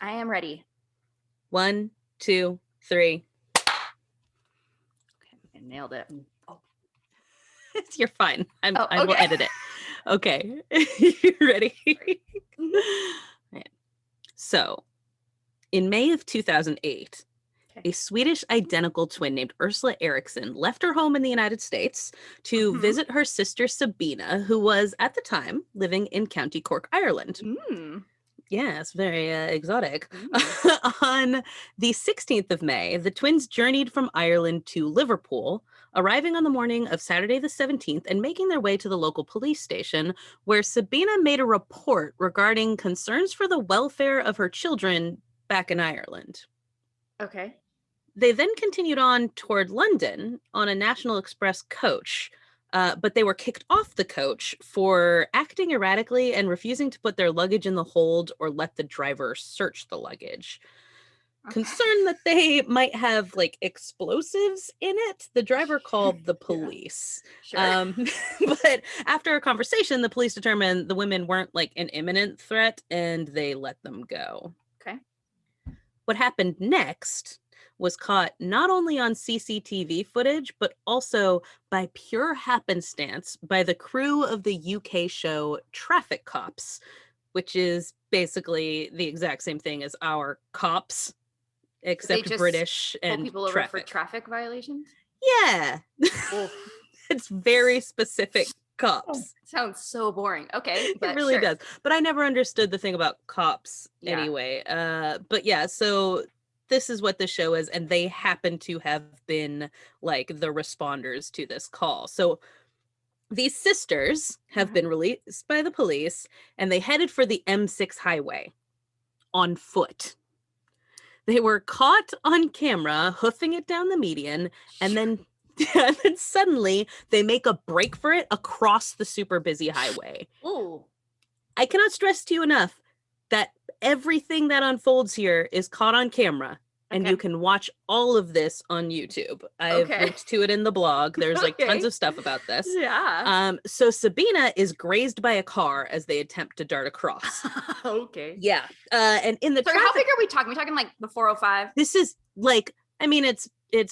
I am ready. 1, 2, 3. Okay, I nailed it. Oh. You're fine. I okay. will edit it. Okay. You ready? Right. So, in May of 2008, a Swedish identical twin named Ursula Erikkson left her home in the United States to visit her sister Sabina, who was at the time living in County Cork, Ireland. Yes, very exotic. On the 16th of May, the twins journeyed from Ireland to Liverpool, arriving on the morning of Saturday the 17th and making their way to the local police station, where Sabina made a report regarding concerns for the welfare of her children back in Ireland. Okay. They then continued on toward London on a National Express coach, but they were kicked off the coach for acting erratically and refusing to put their luggage in the hold or let the driver search the luggage. Concerned that they might have like explosives in it, the driver called the police. But after a conversation, the police determined the women weren't like an imminent threat and they let them go. Okay. What happened next was caught not only on CCTV footage, but also by pure happenstance by the crew of the UK show Traffic Cops, which is basically the exact same thing as our Cops, except British and people over for traffic violations? Yeah. It's very specific Cops. Sounds so boring. Okay. It really does. But I never understood the thing about cops anyway. But yeah, so this is what the show is, and they happen to have been like the responders to this call. So these sisters have been released by the police, and they headed for the M6 highway on foot. They were caught on camera hoofing it down the median, and then suddenly they make a break for it across the super busy highway. Ooh. I cannot stress to you enough that everything that unfolds here is caught on camera, and you can watch all of this on YouTube. I've linked to it in the blog. There's like tons of stuff about this. Yeah. So Sabina is grazed by a car as they attempt to dart across. Okay. Yeah. And in the how big are we talking? We're talking like the 405? This is like, I mean, it's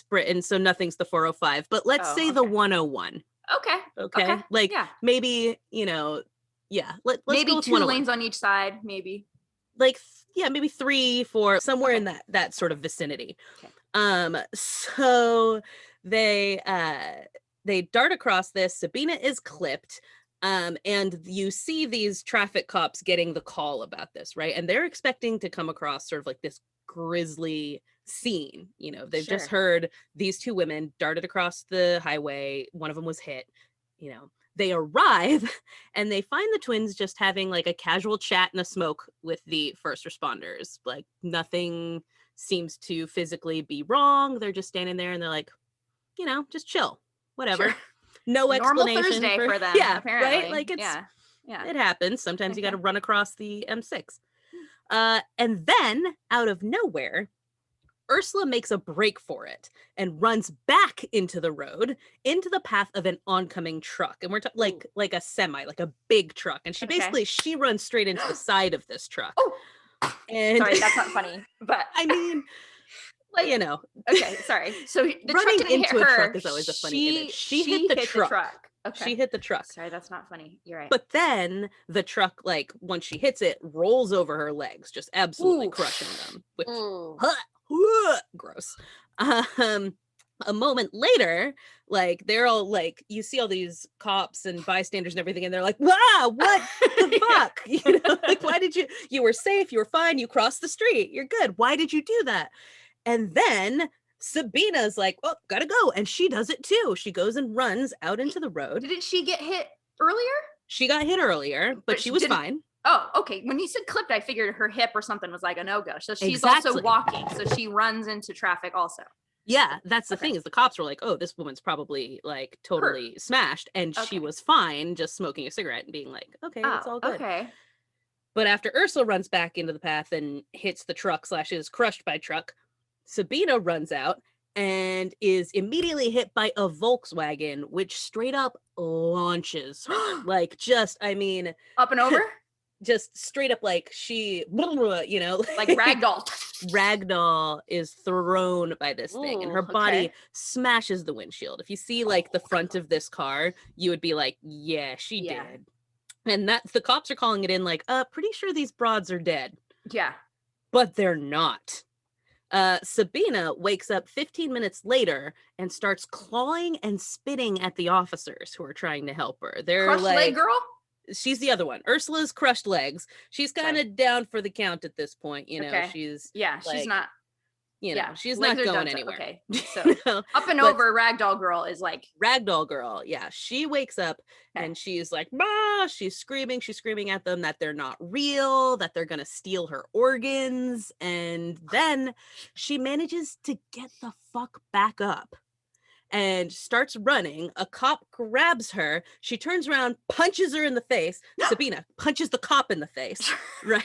Britain, so nothing's the 405, but let's say the 101. Okay. Like maybe, let's maybe go with 2 lanes on each side, maybe. Like, maybe 3, 4, somewhere in that sort of vicinity. So they dart across this. Sabina is clipped. And you see these traffic cops getting the call about this, right? And they're expecting to come across sort of like this grisly scene. They've just heard these 2 women darted across the highway. One of them was hit. They arrive and they find the twins just having like a casual chat and a smoke with the first responders. Like nothing seems to physically be wrong. They're just standing there and they're like, just chill, whatever. No explanation. Normal Thursday for them. Yeah, apparently. Right. Like it happens. Sometimes you got to run across the M6. And then out of nowhere, Ursula makes a break for it and runs back into the road, into the path of an oncoming truck. And we're like a semi, like a big truck. And she runs straight into the side of this truck. Oh, and sorry, that's not funny. But I mean, like, Okay, sorry. So the running truck into hit a her. truck is always a funny image. She hit the truck. Okay. She hit the truck. Sorry, that's not funny. You're right. But then the truck, like, once she hits it, rolls over her legs, just absolutely crushing them. Which, gross. A moment later, like, they're all like, you see all these cops and bystanders and everything, and they're like, wow, what the fuck? Like, why did you were safe, you were fine, you crossed the street, you're good. Why did you do that? And then Sabina's like, oh, gotta go. And she does it too. She goes and runs out into the road. Didn't she get hit earlier? She got hit earlier, but she was fine. Oh, okay. When you said clipped, I figured her hip or something was like a no-go. So she's also walking. So she runs into traffic also. Yeah, that's the thing is the cops were like, oh, this woman's probably like totally smashed. And she was fine just smoking a cigarette and being like, okay, it's all good. Okay. But after Ursula runs back into the path and hits the truck / is crushed by truck, Sabina runs out and is immediately hit by a Volkswagen, which straight up launches her. Like, just, I mean... Up and over? just straight up like she, you know, like ragdoll. Ragdoll is thrown by this thing, and her body okay. smashes the windshield. If you see like the front of this car, you would be like, yeah, she did. And that's the cops are calling it in like, pretty sure these broads are dead. Yeah. But they're not. Sabina wakes up 15 minutes later and starts clawing and spitting at the officers who are trying to help her. They're Crushed like, leg girl? She's the other one. Ursula's crushed legs. She's kind of down for the count at this point. You know, she's like, she's not. You know, she's legs not going done anywhere. Okay, so up and over, ragdoll girl is like ragdoll girl. Yeah, she wakes up and she's like, bah! She's screaming at them that they're not real, that they're gonna steal her organs, and then she manages to get the fuck back up and starts running. A cop grabs her. She turns around, punches her in the face. Sabina punches the cop in the face, right?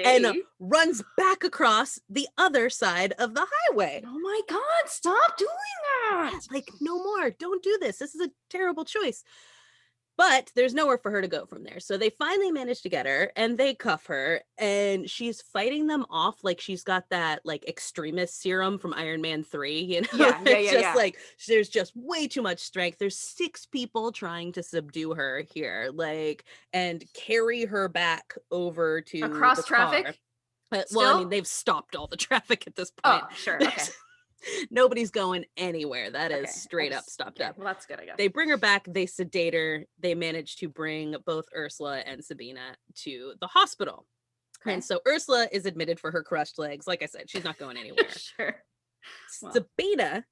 And runs back across the other side of the highway. Oh my God, stop doing that. Like, no more. Don't do this. This is a terrible choice. But there's nowhere for her to go from there. So they finally manage to get her and they cuff her and she's fighting them off like she's got that like extremist serum from Iron Man 3, you know? Yeah. Like there's just way too much strength. There's 6 people trying to subdue her here, like, and carry her back over to across traffic. Well, I mean, they've stopped all the traffic at this point. Oh, sure. Okay. Nobody's going anywhere. That is straight up stopped up. Well, that's good, I guess. They bring her back. They sedate her. They manage to bring both Ursula and Sabina to the hospital. Okay. And so Ursula is admitted for her crushed legs. Like I said, she's not going anywhere. Sure. Well. Sabina,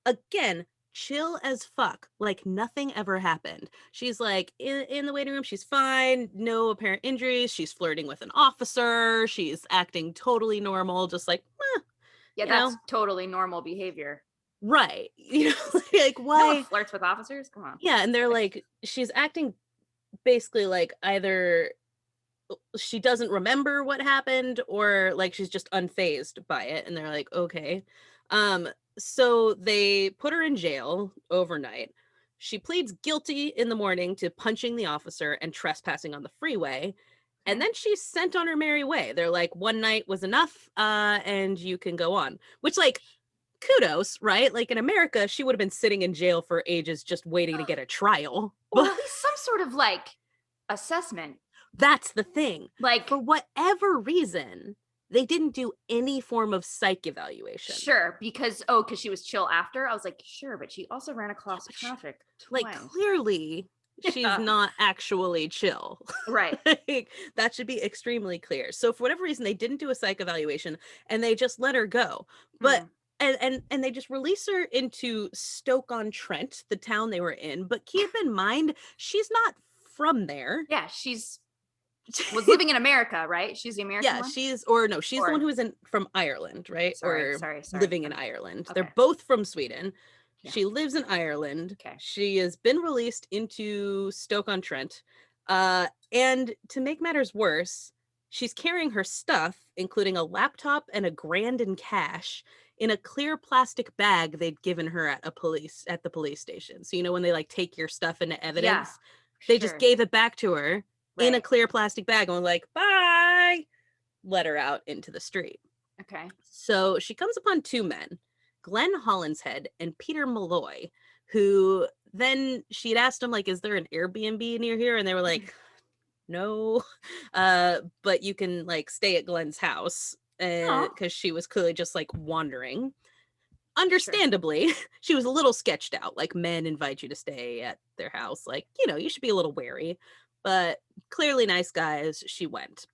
again, chill as fuck. Like nothing ever happened. She's like in the waiting room. She's fine. No apparent injuries. She's flirting with an officer. She's acting totally normal. Just like, yeah, that's totally normal behavior. Right. You know, like why? No one flirts with officers? Come on. Yeah, and they're like, she's acting basically like either she doesn't remember what happened or like she's just unfazed by it. And they're like, okay. So they put her in jail overnight. She pleads guilty in the morning to punching the officer and trespassing on the freeway. And then she's sent on her merry way. They're like, one night was enough, and you can go on. Which, like, kudos, right? Like, in America, she would have been sitting in jail for ages just waiting to get a trial. Well, at least some sort of, like, assessment. That's the thing. Like, for whatever reason, they didn't do any form of psych evaluation. Sure, because she was chill after? I was like, sure, but she also ran across traffic twice. Like, clearly... she's not actually chill. Right. Like, that should be extremely clear. So for whatever reason, they didn't do a psych evaluation and they just let her go. But and they just release her into Stoke-on-Trent, the town they were in. But keep in mind, she's not from there. Yeah, was living in America, right? She's the American one? She's the one who was from Ireland, right? Sorry. Living in Ireland. Okay. They're both from Sweden. Yeah. She lives in Ireland. Okay. She has been released into Stoke-on-Trent. And to make matters worse, she's carrying her stuff, including a laptop and $1,000 in cash, in a clear plastic bag they'd given her at the police station. So, you know, when they like take your stuff into evidence, they just gave it back to her in a clear plastic bag and were like, bye, let her out into the street. Okay. So she comes upon 2 men, Glenn Hollinshead and Peter Malloy, who then she'd asked him, like, is there an Airbnb near here? And they were like, no, but you can like stay at Glenn's house, because she was clearly just like wandering. Understandably, she was a little sketched out. Like, men invite you to stay at their house, like, you know, you should be a little wary, but clearly nice guys. She went.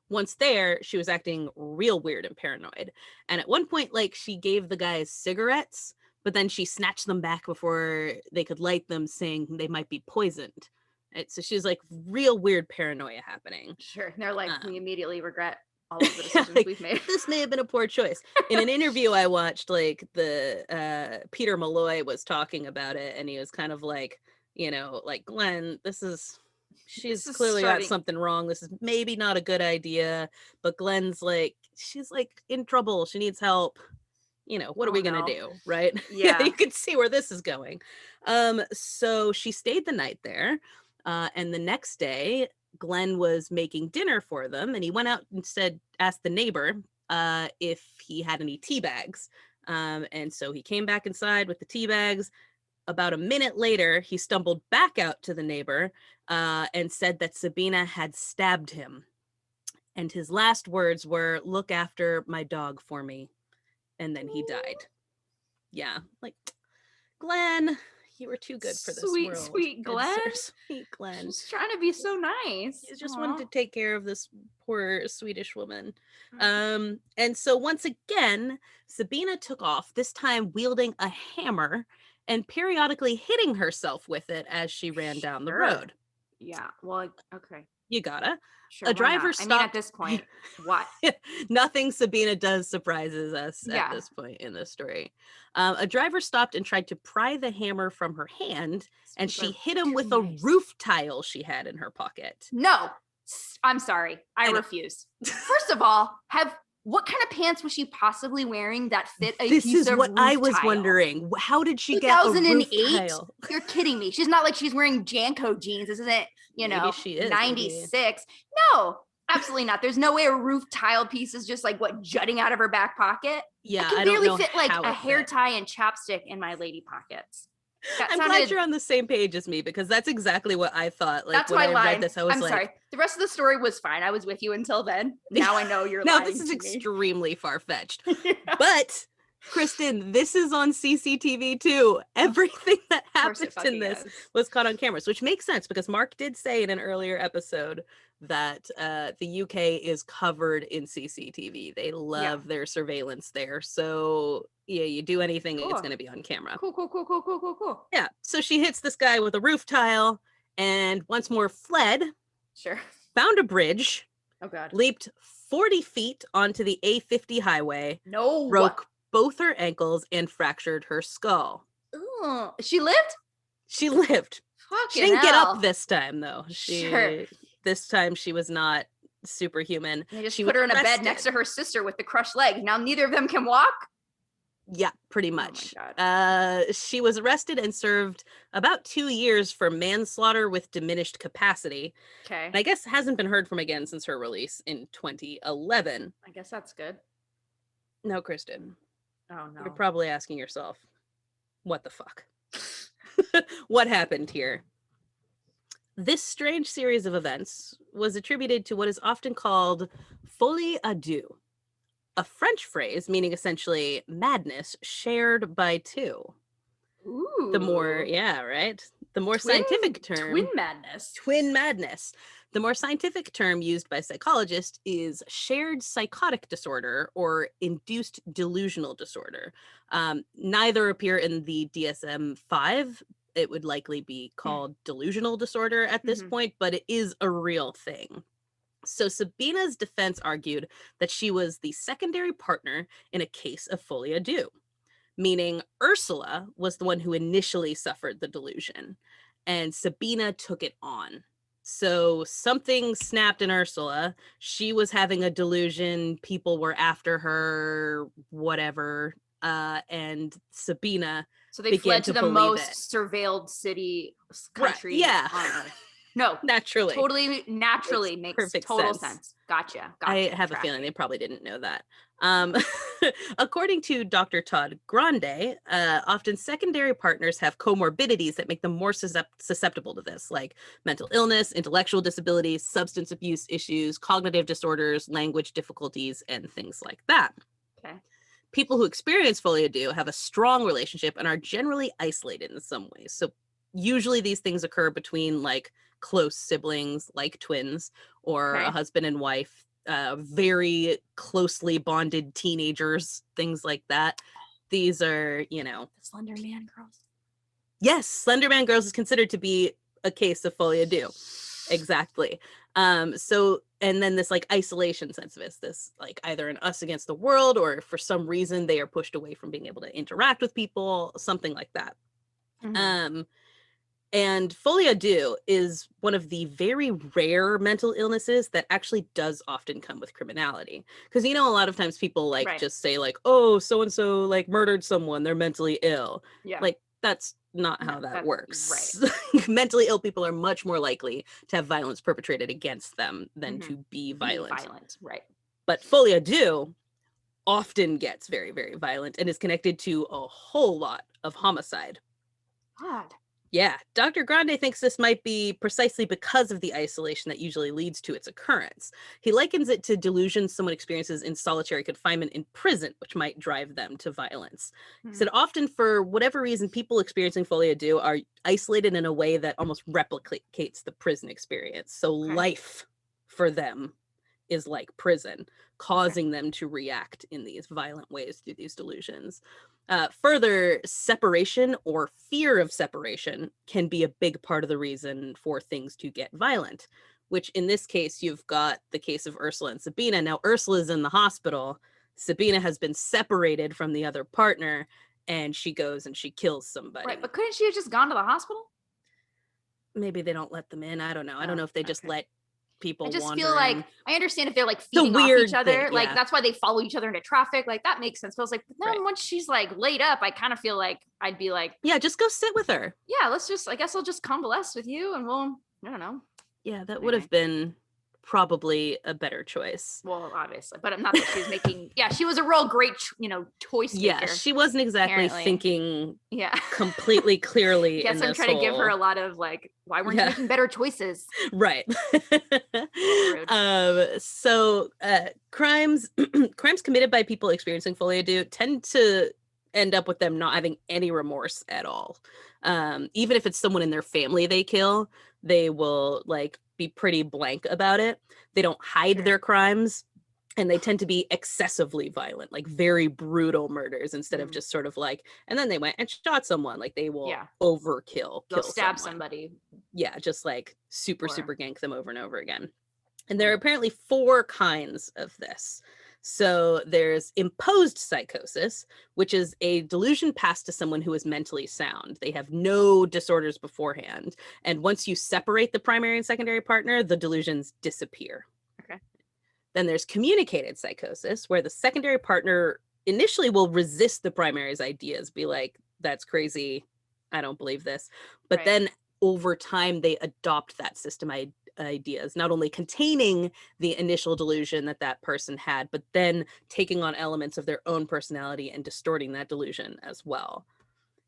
Once there, she was acting real weird and paranoid. And at one point, like, she gave the guys cigarettes, but then she snatched them back before they could light them, saying they might be poisoned. Right? So she was like real weird paranoia happening. Sure. And they're like, we immediately regret all of the decisions we've made. This may have been a poor choice. In an interview I watched, like, the Peter Malloy was talking about it, and he was kind of like, you know, like, Glenn, she's clearly got something wrong. This is maybe not a good idea. But Glenn's like, she's like in trouble. She needs help. You know, what are we going to do? Right. Yeah. You can see where this is going. So she stayed the night there. And the next day, Glenn was making dinner for them, and he went out and asked the neighbor if he had any tea bags. And so he came back inside with the tea bags. About a minute later, he stumbled back out to the neighbor and said that Sabina had stabbed him. And his last words were, "Look after my dog for me." And then he died. Yeah, like, Glenn, you were too good for this world. Sweet Glenn. Sweet Glenn. She's trying to be so nice. He just wanted to take care of this poor Swedish woman. And so once again, Sabina took off, this time wielding a hammer and periodically hitting herself with it as she ran down the road. Yeah, well, okay. You gotta. Sure, a driver stopped. I mean, at this point, what? Nothing Sabina does surprises us at this point in the story. A driver stopped and tried to pry the hammer from her hand, and she hit him with a roof tile she had in her pocket. No, I'm sorry. I refuse. First of all, what kind of pants was she possibly wearing that fit a piece of roof tile? This is what I was wondering. How did she get a roof tile? You're kidding me. She's not like she's wearing Janko jeans. This isn't, Maybe she is, 96. Maybe. No, absolutely not. There's no way a roof tile piece is just like jutting out of her back pocket. Yeah, I can barely fit like a hair tie and chapstick in my lady pockets. I'm glad you're on the same page as me, because that's exactly what I thought. Like, that's when my I line. read this, I was like, sorry. The rest of the story was fine. I was with you until then. Now I know you're lying. No, this is extremely far-fetched. Yeah. But Kristin, this is on CCTV too. Everything that happened in this was caught on cameras, which makes sense because Mark did say in an earlier episode that the UK is covered in CCTV. They love their surveillance there. So yeah, you do anything, it's going to be on camera. Cool. Yeah. So she hits this guy with a roof tile and once more fled. Sure. Found a bridge. Oh God. Leaped 40 feet onto the A50 highway. No. Broke both her ankles and fractured her skull. Ooh. She lived? She lived. She didn't get up this time, though. This time she was not superhuman. They just put her in a bed next to her sister with the crushed leg. Now neither of them can walk? Yeah, pretty much. Oh my God. She was arrested and served about 2 years for manslaughter with diminished capacity. Okay. And I guess hasn't been heard from again since her release in 2011. I guess that's good. No, Kristin. Oh, no. You're probably asking yourself, what the fuck? What happened here? This strange series of events was attributed to what is often called folie à deux, a French phrase meaning essentially madness shared by two. Ooh. The more, the more scientific term. Twin madness. The more scientific term used by psychologists is shared psychotic disorder or induced delusional disorder. Neither appear in the DSM-5. It would likely be called delusional disorder at this point, but it is a real thing. So Sabina's defense argued that she was the secondary partner in a case of folie à deux, meaning Ursula was the one who initially suffered the delusion, and Sabina took it on. So something snapped in Ursula. She was having a delusion. People were after her, whatever. And Sabina. So they fled to the most surveilled country on Earth. No, naturally. Totally naturally makes perfect total sense. Gotcha. I have a feeling they probably didn't know that. According to Dr. Todd Grande, often secondary partners have comorbidities that make them more susceptible to this, like mental illness, intellectual disabilities, substance abuse issues, cognitive disorders, language difficulties, and things like that. Okay. People who experience folie à deux have a strong relationship and are generally isolated in some ways. So usually these things occur between like close siblings, like twins, or a husband and wife, very closely bonded teenagers, things like that. These are, the Slender Man girls. Yes, Slender Man girls is considered to be a case of folie à deux. Exactly. So, and then this like isolation sense of this like either an us against the world, or for some reason they are pushed away from being able to interact with people, something like that. And folie à deux is one of the very rare mental illnesses that actually does often come with criminality. Because, a lot of times people just say like, oh, so-and-so like murdered someone, they're mentally ill. Yeah. Like that's not how that works. Right. Mentally ill people are much more likely to have violence perpetrated against them than to be violent. Right. But Folie Deux often gets very, very violent and is connected to a whole lot of homicide. God. Yeah, Dr. Grande thinks this might be precisely because of the isolation that usually leads to its occurrence. He likens it to delusions someone experiences in solitary confinement in prison, which might drive them to violence. He said often, for whatever reason, people experiencing Folie Deux are isolated in a way that almost replicates the prison experience. So life for them is like prison, causing them to react in these violent ways through these delusions. Further, separation or fear of separation can be a big part of the reason for things to get violent, which in this case, you've got the case of Ursula and Sabina. Now, Ursula's in the hospital. Sabina has been separated from the other partner, and she goes and she kills somebody. Right, but couldn't she have just gone to the hospital? Maybe they don't let them in. I don't know. I don't know if they just let people I just wander feel like, I understand if they're like feeding off each other, thing, like that's why they follow each other into traffic, like that makes sense. But I was like, no, once she's like laid up, I kind of feel like I'd be like, yeah, just go sit with her. Yeah, I guess I'll just convalesce with you and we'll, I don't know. Yeah, that would have been probably a better choice. Well, obviously, but not that she was making, she was a real great, choice maker. Yeah, she wasn't exactly thinking completely clearly. Yes, I'm trying to give her a lot of like, why weren't you making better choices? Right. So crimes committed by people experiencing Folie Deux tend to end up with them not having any remorse at all. Even if it's someone in their family they kill, they will like be pretty blank about it. They don't hide their crimes, and they tend to be excessively violent, like very brutal murders instead of just sort of like, and then they went and shot someone. Like they will overkill. They'll stab somebody. Yeah, just like super gank them over and over again. And there are apparently 4 kinds of this. So there's imposed psychosis, which is a delusion passed to someone who is mentally sound. They have no disorders beforehand. And once you separate the primary and secondary partner, the delusions disappear. Okay. Then there's communicated psychosis, where the secondary partner initially will resist the primary's ideas, be like, that's crazy, I don't believe this. But then over time, they adopt that system ideas, not only containing the initial delusion that person had, but then taking on elements of their own personality and distorting that delusion as well.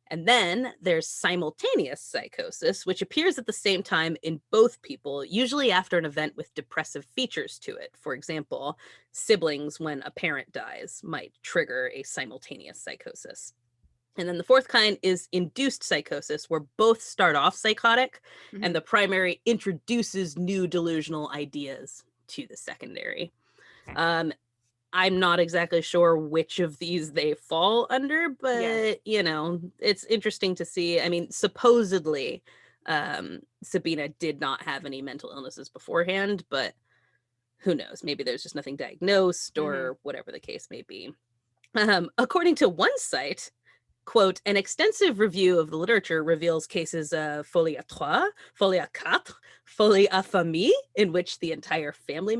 And then there's simultaneous psychosis, which appears at the same time in both people, usually after an event with depressive features to it. For example, siblings, when a parent dies, might trigger a simultaneous psychosis. And then the 4th kind is induced psychosis, where both start off psychotic and the primary introduces new delusional ideas to the secondary. I'm not exactly sure which of these they fall under, but, it's interesting to see. I mean, supposedly, Sabina did not have any mental illnesses beforehand, but who knows? Maybe there's just nothing diagnosed or whatever the case may be. According to one site, quote, an extensive review of the literature reveals cases of folie à trois, folie à quatre, folie à famille, in which the entire family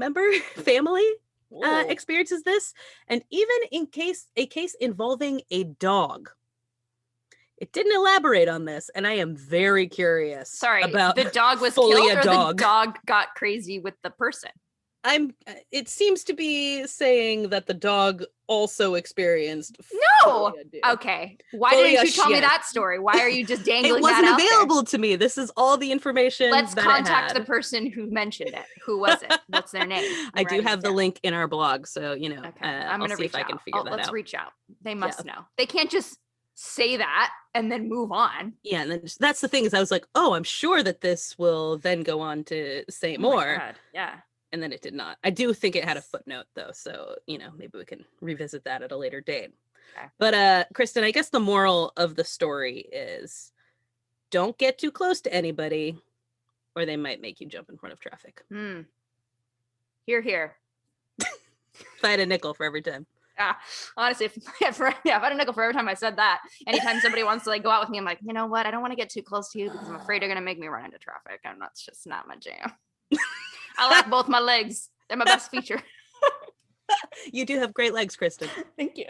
experiences this, and even in a case involving a dog. It didn't elaborate on this, and I am very curious about the dog was killed or the dog got crazy with the person? It seems to be saying that the dog also experienced. No. Okay. Why didn't you tell me that story? Why are you just dangling that out? It wasn't available to me. This is all the information. Let's contact the person who mentioned it. Who was it? What's their name? I do have the link in our blog, so I'm gonna see if I can figure that out. Let's reach out. They must know. They can't just say that and then move on. Yeah, and then that's the thing is I was like, oh, I'm sure that this will then go on to say more. God. Yeah. And then it did not. I do think it had a footnote, though. So, maybe we can revisit that at a later date. Okay. But, Kristin, I guess the moral of the story is don't get too close to anybody or they might make you jump in front of traffic. Hear, hear. If I had a nickel for every time. Honestly, if I had a nickel for every time I said that, anytime somebody wants to like go out with me, I'm like, you know what? I don't want to get too close to you because I'm afraid they're going to make me run into traffic. And that's just not my jam. I like both my legs. They're my best feature. You do have great legs, Kristin. Thank you.